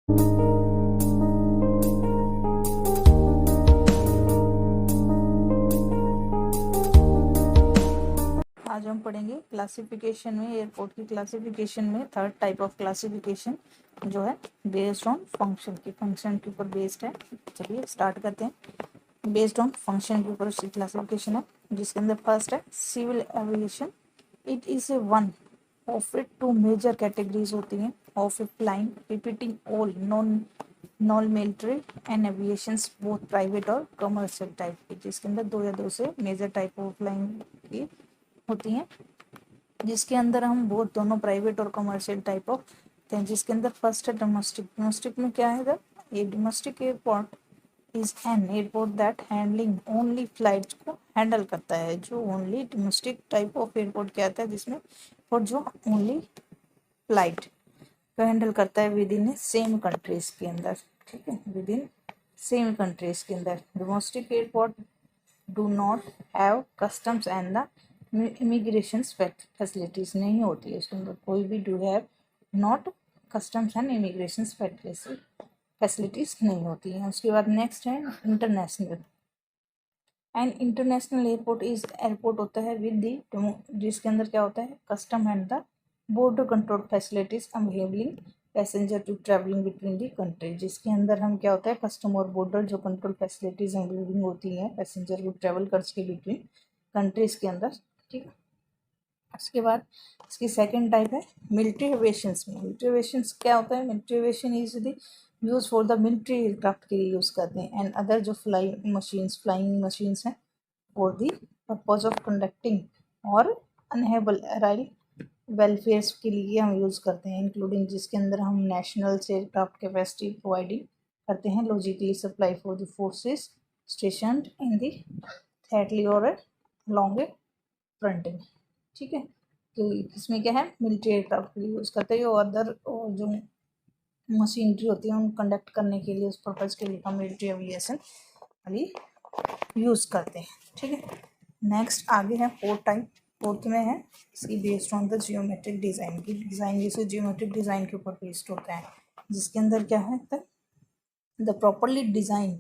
आज हम पढ़ेंगे क्लासिफिकेशन में, एयरपोर्ट की क्लासिफिकेशन में थर्ड टाइप ऑफ क्लासिफिकेशन जो है बेस्ड ऑन फंक्शन के ऊपर बेस्ड है। चलिए स्टार्ट करते हैं। बेस्ड ऑन फंक्शन के ऊपर उसकी क्लासिफिकेशन है, जिसके अंदर फर्स्ट है civil aviation. It is a one of it two major categories होती हैं of a flying repeating all non military and aviations both private और कमर्शियल टाइप की, जिसके अंदर दो या दो से मेजर टाइप ऑफ फ्लाइंग की होती हैं, जिसके अंदर हम बहुत दोनों प्राइवेट और कमर्शियल टाइप ऑफ हैं। जिसके अंदर फर्स्ट है डोमेस्टिक। डोमेस्टिक में क्या है, ये domestic airport is an airport that handling only flights को हैंडल करता है। जो only domestic type of airport क्या आता है, जिसमें और जो ओनली फ्लाइट को हैंडल करता है विद इन सेम कंट्रीज के अंदर। ठीक है, विद इन सेम कंट्रीज के अंदर। Domestic airport do not have customs and the immigration facilities नहीं होती है उसके अंदर, कोई भी do have not customs and immigration facilities नहीं होती है। उसके बाद नेक्स्ट है international. And international airport is airport होता है विद दी, जिसके अंदर क्या होता है custom and the border control facilities अवेलेबलिंग passenger to travelling between the country. जिसके अंदर हम क्या होता है कस्टम और बॉर्डर जो कंट्रोल फैसिलिटीज अवेलेबलिंग होती हैं पैसेंजर को ट्रैवल कर सके बिटवीन कंट्रीज के अंदर। ठीक है, उसके बाद इसकी सेकंड टाइप है मिलिट्री एविएशंस में। मिलिट्री एविएशंस क्या होता है, military aviation is the use for the military aircraft के लिए यूज़ करते हैं एंड अदर जो फ्लाइंग मशीन्स हैं for the purpose of conducting और अनहेबल एराइल वेलफेयर्स के लिए हम यूज़ करते हैं, इंक्लूडिंग जिसके अंदर हम नेशनल एयरक्राफ्ट कैपेसिटी प्रोवाइडिंग करते हैं, logically supply for the forces stationed in the थेटली और लॉन्ग फ्रंट में। ठीक है, तो इसमें क्या है मिलिट्री एयरक्राफ्ट के लिए यूज़ करते हैं और अदर जो मशीनरी होती है उन कंडक्ट करने के लिए उस पर्पज के लिए हम मिलिट्री एविएशन वाली यूज़ करते हैं। ठीक है, नेक्स्ट आगे है फोर्थ टाइप। फोर्थ में है इसकी based on the geometric design की, डिज़ाइन जैसे जियोमेट्रिक डिज़ाइन के ऊपर बेस्ड होता है, जिसके अंदर क्या है द प्रॉपरली डिज़ाइन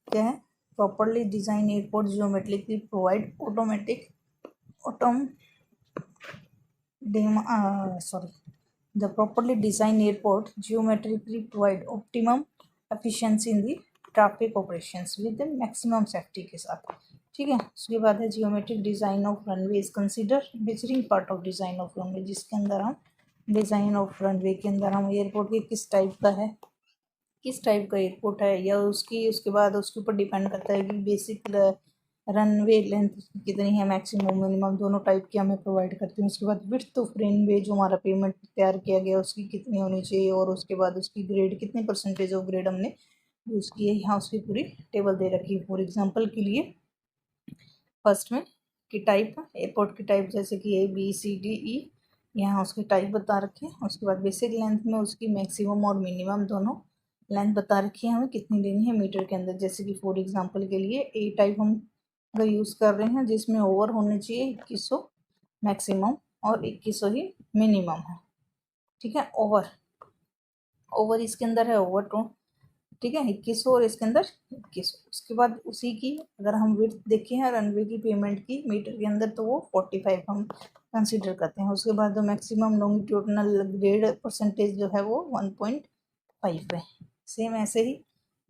क्या है properly design airport geometrically provide automatic the properly designed airport geometrically provide optimum efficiency in the traffic operations with the maximum safety के साथ। ठीक है, उसके बाद है geometric design of runway is consider measuring part of design of runway, जिसके अंदर हम डिज़ाइन ऑफ रनवे के अंदर हम एयरपोर्ट के किस टाइप का एयरपोर्ट है या उसके बाद उसके ऊपर डिपेंड करता है कि बेसिक रनवे लेंथ कितनी है, मैक्सिमम मिनिमम दोनों टाइप की हमें प्रोवाइड करती हैं। उसके बाद विड्थ ऑफ रनवे जो हमारा पेमेंट तैयार किया गया उसकी कितनी होनी चाहिए और उसके बाद उसकी ग्रेड कितनी परसेंटेज ऑफ ग्रेड हमने यूज़ की है, यहाँ उसकी पूरी टेबल दे रखी है। फॉर एग्जांपल के लिए फर्स्ट में की टाइप एयरपोर्ट की टाइप जैसे कि ABCDE, यहाँ उसकी टाइप बता रखी है। उसके बाद बेसिक लेंथ में उसकी मैक्सिमम और मिनिमम दोनों लेंथ बता रखी है हमें कितनी लेनी है मीटर के अंदर। जैसे कि फॉर एग्जांपल के लिए A टाइप हम अगर यूज़ कर रहे हैं जिसमें ओवर होने चाहिए 2100 मैक्सिमम और 2100 ही मिनिमम है। ठीक है, ओवर इसके अंदर है ओवर टू, ठीक है 2100 और इसके अंदर 2100। उसके बाद उसी की अगर हम विड्थ देखें हैं रनवे की पेमेंट की मीटर के अंदर तो वो 45 हम कंसिडर करते हैं। उसके बाद जो मैक्सिमम लॉन्गिट्यूडनल ग्रेड परसेंटेज जो है वो 1.5 है। सेम ऐसे ही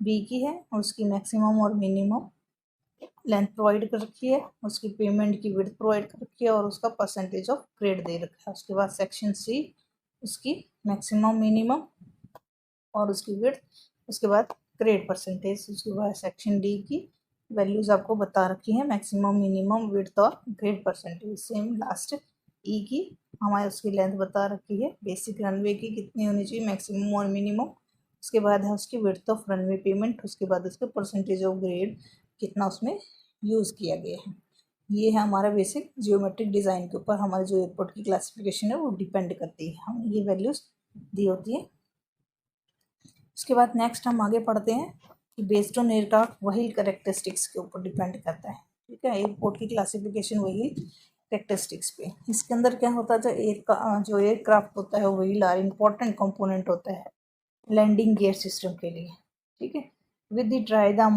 बी की है, उसकी मैक्सिमम और मिनिमम लेंथ प्रोवाइड कर रखी है, उसकी पेमेंट की विड्थ प्रोवाइड कर रखी है और उसका परसेंटेज ऑफ ग्रेड दे रखा है। उसके बाद सेक्शन सी उसकी मैक्सिमम मिनिमम और उसकी विड्थ, उसके बाद ग्रेड परसेंटेज। उसके बाद सेक्शन डी की वैल्यूज आपको बता रखी है मैक्सिमम मिनिमम विड्थ और ग्रेड परसेंटेज। सेम लास्ट ई की हमारे उसकी लेंथ बता रखी है, बेसिक रनवे की कितनी होनी चाहिए मैक्सिमम और मिनिमम। उसके बाद है उसकी विड्थ ऑफ रनवे पेमेंट, उसके बाद उसके परसेंटेज ऑफ ग्रेड कितना उसमें यूज़ किया गया है। ये है हमारा बेसिक जियोमेट्रिक डिज़ाइन के ऊपर हमारे जो एयरपोर्ट की क्लासिफिकेशन है वो डिपेंड करती है, हम ये वैल्यूज़ दी होती है। उसके बाद नेक्स्ट हम आगे पढ़ते हैं कि बेस्ड ऑन एयरक्राफ्ट वही करेक्टरिस्टिक्स के ऊपर डिपेंड करता है। ठीक है, एयरपोर्ट की क्लासिफिकेशन वही करेक्टरिस्टिक्स पे। इसके अंदर क्या होता है जो एयरक्राफ्ट होता है वही इंपॉर्टेंट कंपोनेंट होता है लैंडिंग गियर सिस्टम के लिए, ठीक है। With the tyre the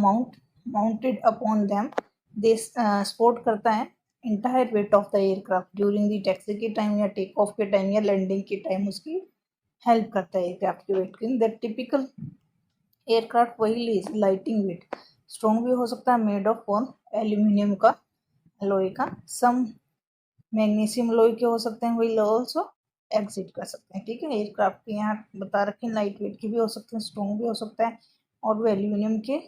mounted upon them, they support करता है entire weight of the aircraft during the taxi के टाइम या टेक ऑफ के टाइम या लैंडिंग के टाइम उसकी हेल्प करता है एयरक्राफ्ट के वेट के। The typical aircraft wheel is lighting weight, strong भी हो सकता है, मेड ऑफ ऑन एल्यूमिनियम का, लोहे का। सम मैग्नीशियम लोहे के हो सकते हैं, व्हील ऑल्सो एग्जिट कर सकते हैं, ठीक है। एयरक्राफ्ट के यहाँ बता रखे लाइट वेट की भी हो सकते हैं, स्ट्रॉन्ग भी हो सकता है, और वो एल्यूमिनियम के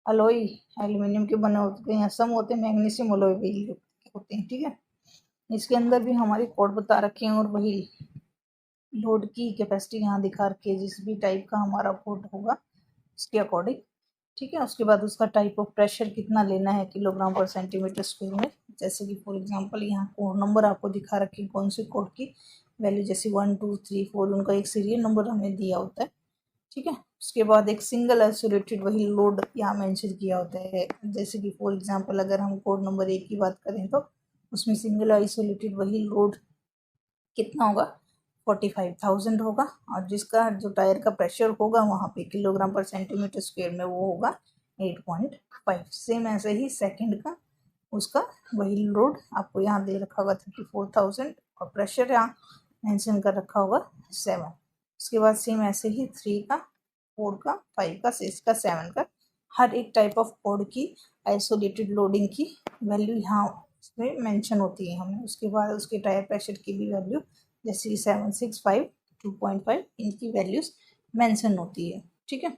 अलॉय एल्यूमिनियम के बने होते हैं, सम होते हैं मैग्नीशियम अलॉय व्हील होते हैं, ठीक है। इसके अंदर भी हमारी कोड बता रखे हैं, और वही लोड की कैपेसिटी यहाँ दिखा रखी है, जिस भी टाइप का हमारा कोड होगा उसके अकॉर्डिंग, ठीक है। उसके बाद उसका टाइप ऑफ प्रेशर कितना लेना है किलोग्राम पर सेंटीमीटर स्क्वायर में, जैसे कि फॉर एग्जांपल यहाँ कोड नंबर आपको दिखा रखी कौन सी कोड की वैल्यू, जैसे 1 2 3 4 उनका एक सीरियल नंबर हमें दिया होता है, ठीक है। उसके बाद एक सिंगल आइसोलेटेड वही लोड यहाँ मेंशन किया होता है, जैसे कि फॉर एग्जांपल अगर हम कोड नंबर 1 की बात करें तो उसमें सिंगल आइसोलेटेड वही लोड कितना होगा 45,000 होगा, और जिसका जो टायर का प्रेशर होगा वहाँ पे किलोग्राम पर सेंटीमीटर स्क्वायर में वो होगा 8.5। सेम ऐसे ही सेकंड का उसका वही लोड आपको यहाँ दे रखा होगा 34,000, और प्रेशर यहाँ मेंशन कर रखा होगा 7। उसके बाद सेम ऐसे ही 3 का 4 का 5 का 6 का 7 का हर एक टाइप ऑफ कोड की आइसोलेटेड लोडिंग की वैल्यू यहाँ उसमें मेंशन होती है हमें। उसके बाद उसके टायर प्रेशर की भी वैल्यू जैसे 765 2.5 इनकी वैल्यूज मेंशन होती है, ठीक है।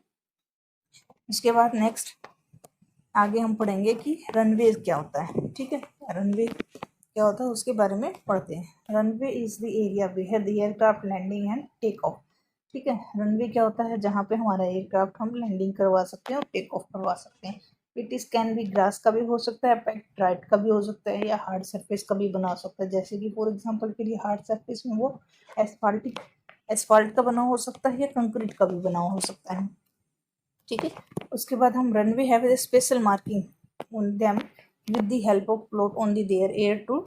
इसके बाद नेक्स्ट आगे हम पढ़ेंगे कि रनवे क्या होता है, ठीक है। रनवे क्या होता है उसके बारे में पढ़ते हैं। Runway is the area where the aircraft landing and take off, ठीक है। रनवे क्या होता है जहाँ पे हमारा एयरक्राफ्ट हम लैंडिंग करवा सकते हैं और टेक ऑफ करवा सकते हैं। इट इज कैन भी ग्रास का भी हो सकता है, पैक्ड का भी हो सकता है, या हार्ड सरफेस का भी बना सकता है, जैसे कि फॉर एग्जांपल के लिए हार्ड सरफेस में वो एसफाल्ट का बना हो सकता है, या कंक्रीट का भी बना हो सकता है, ठीक है। उसके बाद हम runway have a special marking on them with the help of plot on the there air to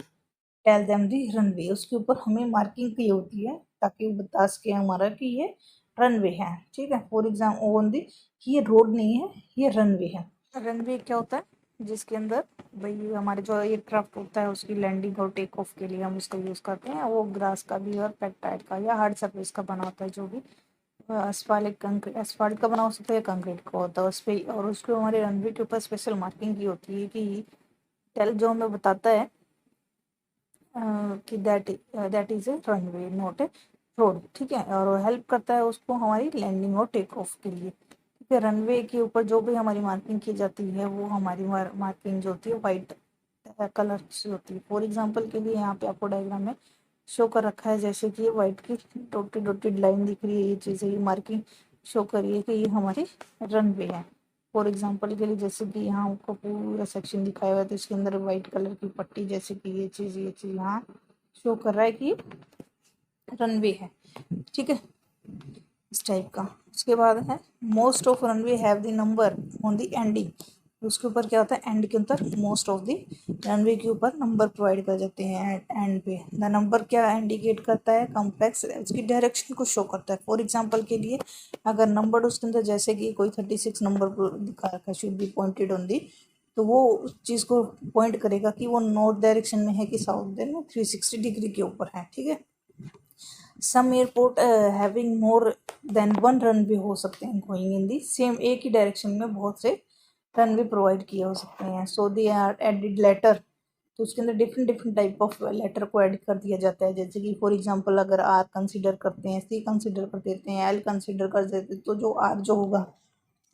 tell them the runway. उसके ऊपर हमें मार्किंग की होती है ताकि वो बता सके हमारा कि ये रनवे है, ठीक है। फॉर एग्जाम्पल ऑन दी, ये रोड नहीं है, ये रनवे है। रनवे क्या होता है जिसके अंदर भाई हमारे जो एयरक्राफ्ट होता है उसकी लैंडिंग और टेक ऑफ के लिए हम उसका यूज़ करते हैं। वो ग्रास का भी और पैक्टाइड का या हार्ड सरफेस का बना होता है, जो भी एसफाल्ट का बना हो सकता है, कंक्रीट का होता है उस पर। और उसको हमारे रनवे के ऊपर स्पेशल मार्किंग की होती है कि टेल जो हमें बताता है कि that is a runway not a road, ठीक है। और हेल्प करता है उसको हमारी लैंडिंग और टेक ऑफ के लिए, ठीक है। रनवे के ऊपर जो भी हमारी मार्किंग की जाती है वो हमारी मार्किंग जो होती है वाइट कलर से होती है। फॉर एग्जांपल के लिए यहाँ पे आपको डायग्राम में शो कर रखा है, जैसे कि वाइट की डॉटेड डॉटेड लाइन दिख रही है, ये चीज़ है, ये मार्किंग शो करिए कि ये हमारी रनवे है। फॉर एग्जांपल के लिए जैसे कि यहाँ आपको पूरा सेक्शन दिखाया हुआ है, तो इसके अंदर वाइट कलर की पट्टी, जैसे कि ये चीज़ यहाँ शो कर रहा है कि रनवे है, ठीक है, इस टाइप का। उसके बाद है most of runway have the number on the ending. उसके ऊपर क्या होता है एंड के अंदर मोस्ट ऑफ द रनवे के ऊपर नंबर प्रोवाइड कर जाते हैं एंड पे। द नंबर क्या इंडिकेट करता है कॉम्प्लेक्स उसकी डायरेक्शन को शो करता है। फॉर एग्जांपल के लिए अगर नंबर उसके अंदर जैसे कि कोई 36 नंबर दिखा रखा है should be pointed on the, तो वो उस चीज़ को पॉइंट करेगा कि वो नॉर्थ डायरेक्शन में है कि साउथ में 360 डिग्री के ऊपर है, ठीक है। Some airport having more than one runway हो सकते हैं गोइंग इन दी सेम, एक ही डायरेक्शन में बहुत से रनवे प्रोवाइड किए हो सकते हैं। So they are added letter, तो उसके अंदर different different type of letter को ऐड कर दिया जाता है, जैसे कि फॉर एग्जांपल अगर आर कंसीडर करते हैं, सी कंसीडर कर देते हैं, एल कंसीडर कर देते हैं, तो जो आर जो होगा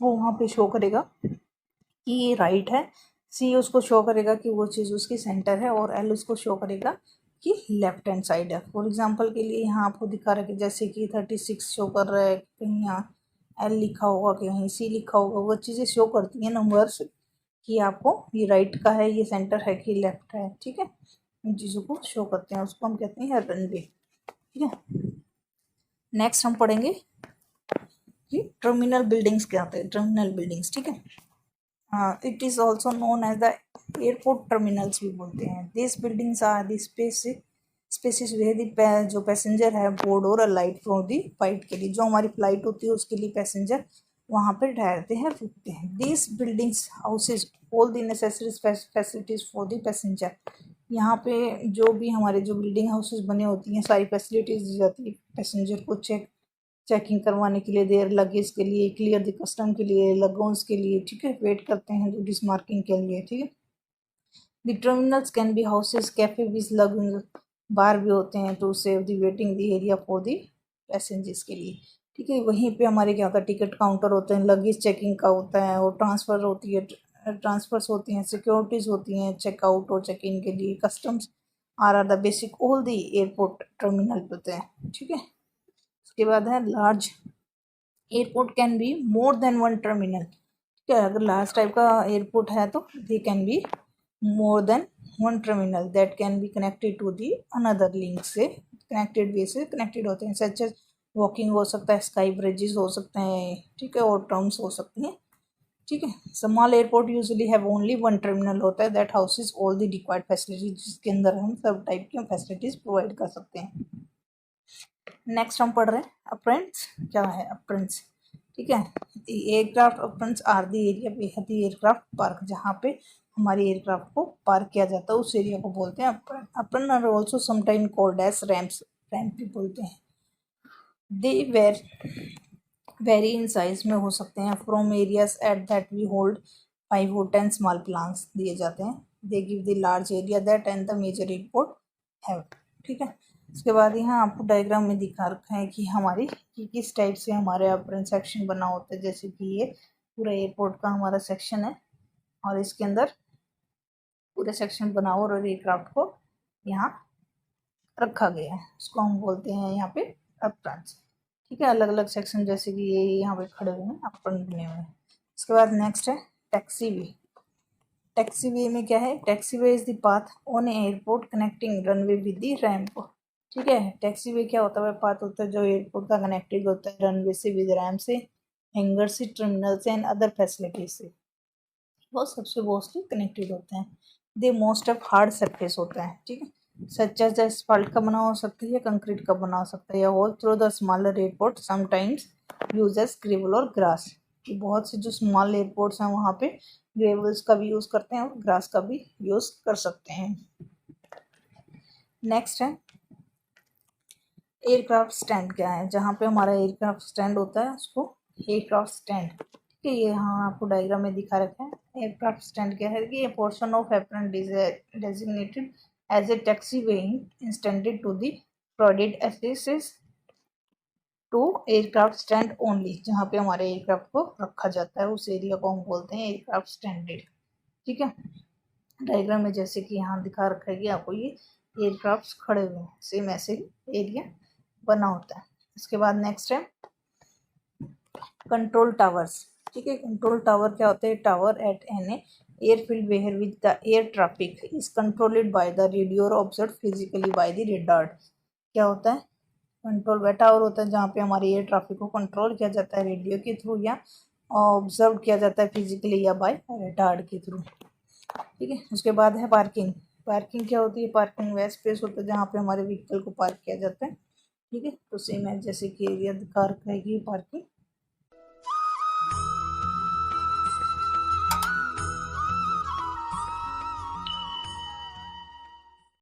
वो वहाँ पे शो करेगा कि ये राइट है, सी उसको शो करेगा कि वो चीज़ उसकी सेंटर है, और एल उसको शो करेगा कि लेफ्ट हैंड साइड है। फॉर एग्जांपल के लिए यहाँ आपको दिखा रहा है जैसे कि 36 शो कर रहा है, कहीं यहाँ एल लिखा होगा, कहीं सी लिखा होगा, वो चीज़ें शो करती हैं नंबर्स कि आपको ये राइट का है, ये सेंटर है कि लेफ्ट है, ठीक है। इन चीज़ों को शो करते हैं, उसको हम कहते हैं रनवे, ठीक है। नेक्स्ट हम पढ़ेंगे कि टर्मिनल बिल्डिंग्स क्या होते हैं। टर्मिनल बिल्डिंग्स, ठीक है, it is also known as the airport terminals भी बोलते हैं। This buildings are the space spaces where जो पैसेंजर है बोर्ड और अलाइट फ्रॉम दी फ्लाइट के लिए, जो हमारी फ्लाइट होती है उसके लिए पैसेंजर वहाँ पर ठहरते हैं, रुकते हैं। This buildings houses all the necessary facilities for the passenger. यहाँ पे जो भी हमारे जो बिल्डिंग हाउसेज बने होती हैं सारी फैसिलिटीज दी जाती है पैसेंजर को चेकिंग करवाने के लिए, देयर लगेज के लिए, क्लियर द कस्टम के लिए, लगोन्स के लिए, ठीक है, वेट करते हैं जो डिसमार्किंग के लिए, ठीक है। The terminals can be houses, cafe with लगून, बार भी होते हैं to save the waiting the area for the passengers के लिए, ठीक है। वहीं पे हमारे क्या होता है, टिकट काउंटर होते हैं, लगेज चेकिंग का होता है और ट्रांसफ़र होती है, ट्रांसफर्स होती हैं, सिक्योरिटीज़ होती हैं चेकआउट और चेक इन के लिए, customs are the basic all the airport terminal होते हैं, ठीक है। उसके बाद है large airport can be more than one terminal, ठीक है। अगर लार्ज टाइप का एयरपोर्ट है तो they can be more than one terminal that can be connected to the another link से, कनेक्टेड वे से कनेक्टेड होते हैं, सच एज वॉकिंग हो सकता है, स्काई ब्रिजेस हो सकते हैं, ठीक है, और टर्म्स हो सकती हैं, ठीक है। Small airport usually have only one terminal होता है that houses all the required facilities, जिसके अंदर हम सब टाइप की फैसिलिटीज प्रोवाइड कर सकते हैं। नेक्स्ट हम पढ़ रहे हैं अप्रेंट्स, क्या है अप्रेंट्स, ठीक है। Aircraft aprons are the area way the aircraft park, जहाँ पे हमारे एयरक्राफ्ट को पार्क किया जाता है उस एरिया को बोलते हैं apron. Apron are also sometime called as ramps, ramp भी बोलते हैं। दे वेरी इन साइज में हो सकते हैं, from areas at that we hold 5 और 10 स्मॉल प्लांट्स दिए जाते हैं, they give the large area that and the major airport have, ठीक है। उसके बाद यहाँ आपको डायग्राम में दिखा रखा है कि हमारी कि किस टाइप से हमारे अप्रेंट सेक्शन बना होता है, जैसे कि ये पूरा एयरपोर्ट का हमारा सेक्शन है और इसके अंदर पूरे सेक्शन बना हुआ और एयरक्राफ्ट को यहाँ रखा गया है, उसको हम बोलते हैं यहाँ पे अप्रेंट्स, ठीक है। अलग अलग सेक्शन जैसे कि ये यहाँ पे खड़े हुए हैं अप्रेंट बने हुए हैं। उसके बाद नेक्स्ट है टैक्सी वे। टैक्सी वे में क्या है, taxi way is the path on airport connecting runway with the ramp, ठीक है। टैक्सी वे क्या होता है, पाथ होता है जो एयरपोर्ट का कनेक्टेड होता है रनवे से, विद रैम्प से, हैंगर से, टर्मिनल से एंड अदर फैसिलिटीज से, वो सबसे मोस्टली कनेक्टेड होते हैं। They most of hard surface होता है, ठीक है, सच एज एस्फाल्ट का बना हो सकता है या कंक्रीट का बना हो सकता है, या all through the smaller airport sometimes use as gravel और ग्रास, कि बहुत से जो स्मॉल एयरपोर्ट्स हैं वहाँ पे ग्रेवल्स का भी यूज़ करते हैं और ग्रास का भी यूज़ कर सकते हैं। नेक्स्ट है एयरक्राफ्ट स्टैंड, क्या है, जहाँ पे हमारा एयरक्राफ्ट स्टैंड होता है उसको एयरक्राफ्ट स्टैंड, ठीक है। ये यहाँ आपको डायग्राम में दिखा रखा है। एयरक्राफ्ट स्टैंड क्या है कि ये portion of apron designated as a taxi way intended to the provided access to aircraft stand only, जहाँ पे हमारे एयरक्राफ्ट को रखा जाता है उस एरिया को हम बोलते हैं एयरक्राफ्ट स्टैंडर्ड, ठीक है। डायग्राम में जैसे कि यहाँ दिखा रखा है कि आपको ये एयरक्राफ्ट खड़े हुए हैं, सेम ऐसे एरिया बना होता है। इसके बाद नेक्स्ट है कंट्रोल टावर्स, ठीक है। कंट्रोल टावर क्या होते हैं, tower at an airfield where with the air traffic is controlled by the radio और observe physically by the radar. क्या होता है, कंट्रोल वह टावर होता है जहाँ पे हमारी एयर ट्रैफिक को कंट्रोल किया जाता है रेडियो के थ्रू या ऑब्जर्व किया जाता है फिजिकली या बाय रेडार के थ्रू, ठीक है। उसके बाद है पार्किंग। पार्किंग क्या होती है, पार्किंग वह स्पेस होता है जहाँ पे हमारे व्हीकल को पार्क किया जाता है, ठीक है। तो सेम है जैसे कि एरिया दिखा रखा है कि पार्किंग